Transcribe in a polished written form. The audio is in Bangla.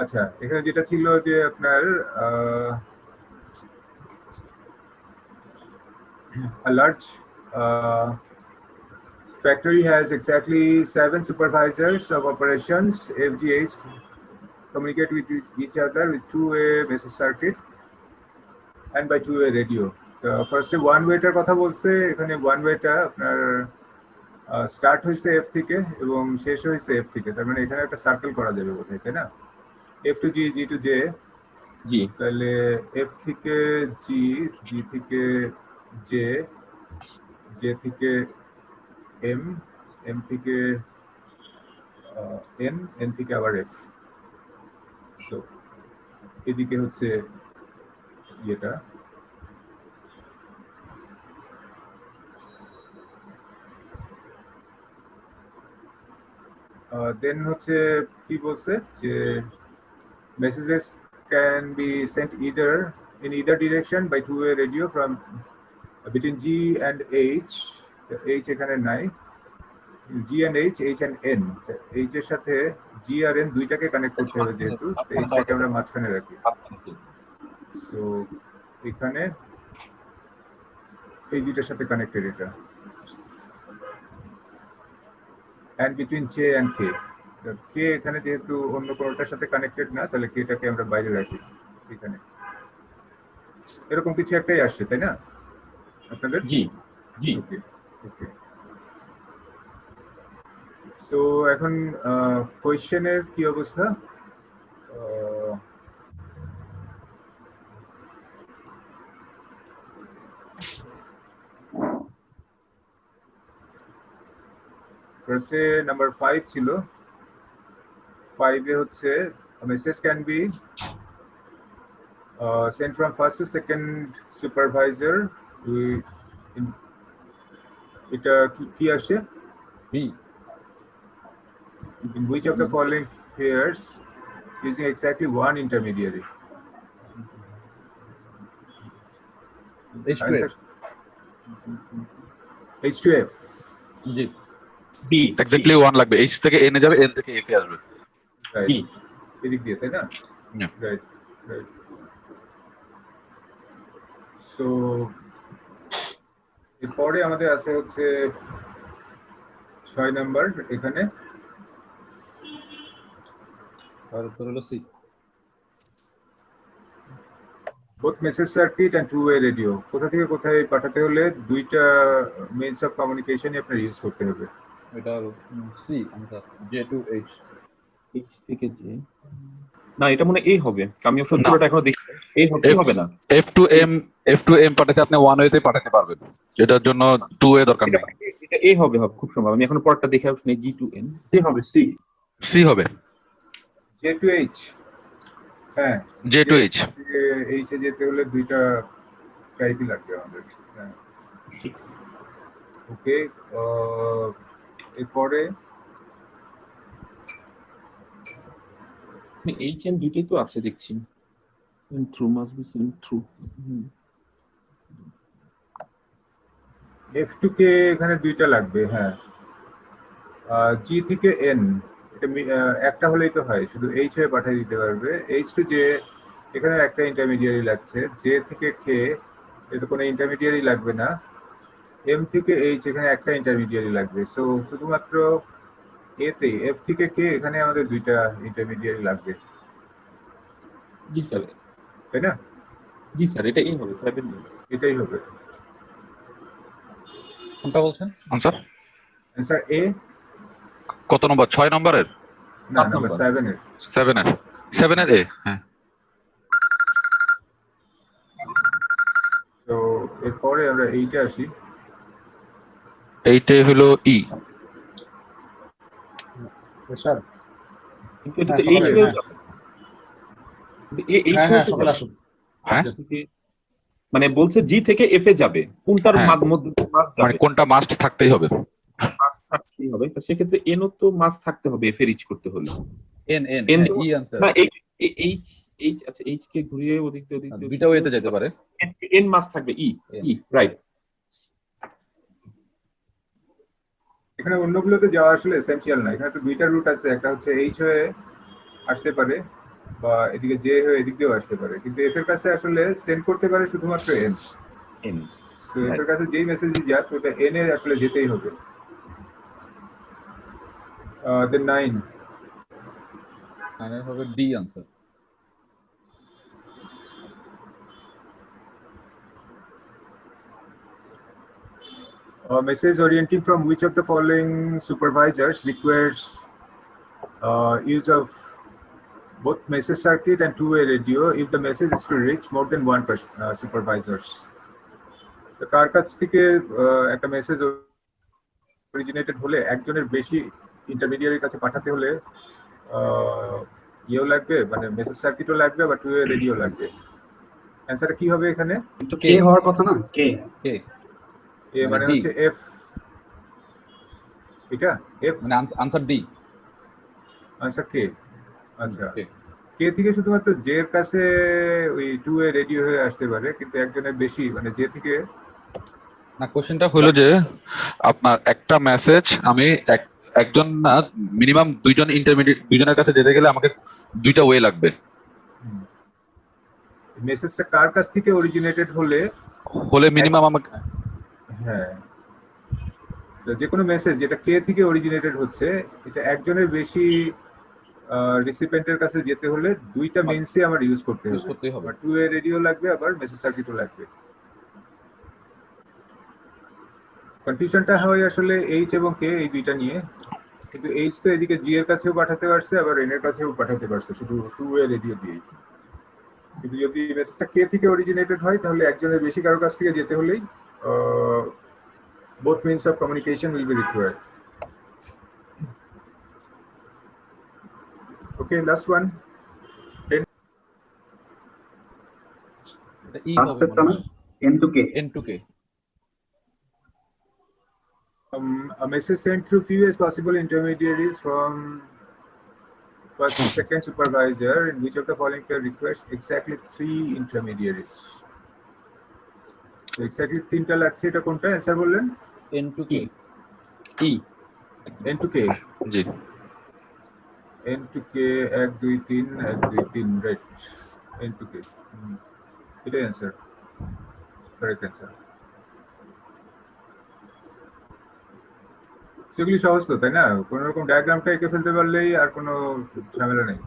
আচ্ছা, এখানে যেটা ছিল যে আপনার a large factory has exactly 7 supervisors of operations. FGH communicate with each other with two-way message circuit and by two-way radio. ফার্স্টে ওয়ান ওয়েটার কথা বলছে, এখানে ওয়ান ওয়েটা আপনার স্টার্ট হয়েছে এফ থেকে এবং শেষ হয়েছে এফ থেকে, তার মানে এখানে একটা সার্কেল করা যাবে বোধহয়, তাই না? এফ টু জি, জি টু জে, জি তাহলে এফ থেকে জি, জি থেকে জে, জে থেকে এম, এম থেকে এন, এন থেকে আবার এফ। তো এদিকে হচ্ছে ইয়েটা, দেন হচ্ছে কি বলছে যে messages can be sent either in either direction by two-way radio from between G and H. H এখানে নাই, G and H, H and N, H এর সাথে G আর N দুইটাকে কানেক্ট করতে হবে যেহেতু, H টাকে আমরা মাঝখানে রাখি। সো এখানে এই দুইটার সাথে কানেক্টেড এটা, and between J and K. K এখানে যেহেতু অন্য কোনোটার সাথে কানেক্টেড না, তাহলে K টাকে আমরা বাইরে রাখি এখানে। এরকম কিছু একটাই আসছে, তাই না আপনাদের? জি জি ওকে ওকে। সো এখন কোয়েশ্চেনের কি অবস্থা? ফার্স্টে নাম্বার 5 ছিল, 5 এ হচ্ছে message can be sent from first to second supervisor. এটা কি আসে? B In which of the following pairs using exactly one intermediary? H2F. H2F. জি বি এক্স্যাক্টলি ওয়ান লাগবে, এইচ থেকে এন এ যাবে, এন থেকে এফ এ আসবে। রাইট, বি এদিক দিয়ে, তাই না? Yeah. Right right. সো এরপরে আমাদের আছে হচ্ছে 6 নাম্বার, এখানে তারপর হলো C. both message circuit and two-way radio কোথা থেকে কোথায় পাঠাতে হলে দুইটা means of communication আপনার ইউজ করতে হবে। এটা হলো সি আনসার J2H। এইচ থেকে জে না, এটা মনে এই হবে, আমি অবশ্য পুরোটা এখনো দেখি এই হবে না। F to M, F to M পাঠাতে আপনি ওয়ান ওয়েতে পাঠাতে পারবেন, এটার জন্য টু ওয়ে দরকার নেই। এটা এই হবে খুব সম্ভব, আমি এখনো পরটা দেখে আসছি জি টু এন সি হবে, সি সি হবে, J2H, হ্যাঁ জে টু এইচ। এইচে যেতে হলে দুইটা টাইপই লাগবে আমাদের। হ্যাঁ ওকে। এরপরে এইচ এন দুইটাই তো আছে দেখছি, through must be sent through. F2K এখানে দুইটা লাগবে, হ্যাঁ। জি থেকে এন এটা একটা হলেই তো হয়, শুধু এইচ হয়ে পাঠিয়ে দিতে পারবে। এইচ টু জে এখানে একটা ইন্টারমিডিয়ারি লাগছে, জে থেকে কে এটা কোনো ইন্টারমিডিয়ারি লাগবে না, এম থেকে এইচ এখানে একটা ইন্টারমিডিয়ারি লাগবে। সো শুধুমাত্র এতে এফ থেকে কে এখানে আমাদের দুইটা ইন্টারমিডিয়ারি লাগবে, জি স্যার, তাই না? জি স্যার, এটা এই হবে, এটাই হবে কোনটা বলছেন আনসার অ্যান্সার এ। কত নম্বর? 6 নম্বরের? না, নাম্বার 7 এর। 7 এর, 7 এর এ। হ্যাঁ, তো এরপরে আমরা এইটা আসি, এইটা হলো ই। স্যার কিন্তু এটা তো এইচ হয়ে যাবে, হ্যাঁ হ্যাঁ সকালে আসুন। হ্যাঁ মানে বলছে জি থেকে এফ এ যাবে, কোনটার মধ্যে মাস মানে যাবে, কোনটা মাস্ট থাকতেই হবে? মাস থাকতেই হবে, তো সেক্ষেত্রে এনও তো মাস থাকতে হবে এফ এ রিচ করতে হলে। N N N E answer. না, এইচ এইচ আচ্ছা, এইচ কে ঘুরিয়ে ওদিক দিয়ে দুইটা ওয়েতে যেতে পারে। এন মাস থাকবে ই ই রাইট। এখানে অন্যগুলোতে যাওয়া আসলে এসেনশিয়াল না, এখানে তো দুইটা রুট আছে, একটা হচ্ছে এইচ হয়ে আসতে পারে বা এদিকে জে হয়ে এদিক দিয়েও আসতে পারে, কিন্তু এফ এর কাছে আসলে সেন্ড করতে পারে শুধুমাত্র এন। এন তো এফ এর কাছে যেই মেসেজই যাক ওটা এন এর আসলে যেতেই হবে। দেন 9 9 এর হবে D answer. A message orienting from which of the following supervisors requires use of both message circuit and two-way radio if the message is to reach more than one supervisors. তো কার কাছ থেকে একটা মেসেজ অরিজিনেটেড হলে একজনের বেশি ইন্টারমিডিয়ারির কাছে পাঠাতে হলে ইয়েও লাগবে, মানে মেসেজ সার্কিটও লাগবে বা টু-ওয়ে রেডিও লাগবে। অ্যান্সারটা কি হবে এখানে? তো কে হওয়ার কথা না, কে কে এ মানে D? হচ্ছে এফ, এটা এফ মানে আনসার ডি। আচ্ছা কে, আচ্ছা কে কে থেকে শুধুমাত্র জে এর কাছে ওই টু-ওয়ে রেডিও হয়ে আসতে পারে, কিন্তু একজনের বেশি মানে জে থেকে না, কোশ্চেনটা হলো যে আপনার একটা মেসেজ আমি একজন না মিনিমাম দুইজন ইন্টারমিডিয়েট, দুইজনের কাছে যেতে গেলে আমাকে দুইটা ওয়ে লাগবে। মেসেজটা কার কাছ থেকে অরিজিনেটেড হলে মিনিমাম আমাকে, হ্যাঁ, যে কোনো মেসেজ যেটা কে থেকে অরিজিনেটেড হচ্ছে এটা একজনের বেশি রিসিপিয়েন্টের কাছে যেতে হলে দুইটা মেইনসই আমার ইউজ করতে ইউজ হবে, করতেই হবে। টু ওয়ে রেডিও লাগবে আবার মেসেজ সার্কিটও লাগবে। কনফিউশনটা হয় আসলে এইচ এবং কে এই দুইটা নিয়ে, কিন্তু এইচ তো এদিকে জি এর কাছেও পাঠাতে পারছে আবার এন এর কাছেও পাঠাতে পারছে শুধু টু ওয়ে রেডিও দিয়েই। কিন্তু যদি মেসেজটা কে থেকে অরিজিনেটেড হয় তাহলে একজনের বেশি কারো কাছ থেকে যেতে হলেই both means of communication will be required. Okay, last one. এটা ই হবে আনসারটা না N to K. N to K. A message sent through few as possible intermediaries from first and second supervisor in which of the following can request exactly 3 intermediaries. So exactly 3টা লাগছে, এটা কোনটা অ্যানসার বললেন? N to K. ই n to k, জি n to k 1 2 3 1 2 3 right, n to k এটাই অ্যানসার, কারেক্ট অ্যানসার। সেগুলি সহজ তো, তাই না? কোনো রকম ডায়াগ্রামটা এঁকে ফেলতে পারলেই আর কোনো ঝামেলা নেই।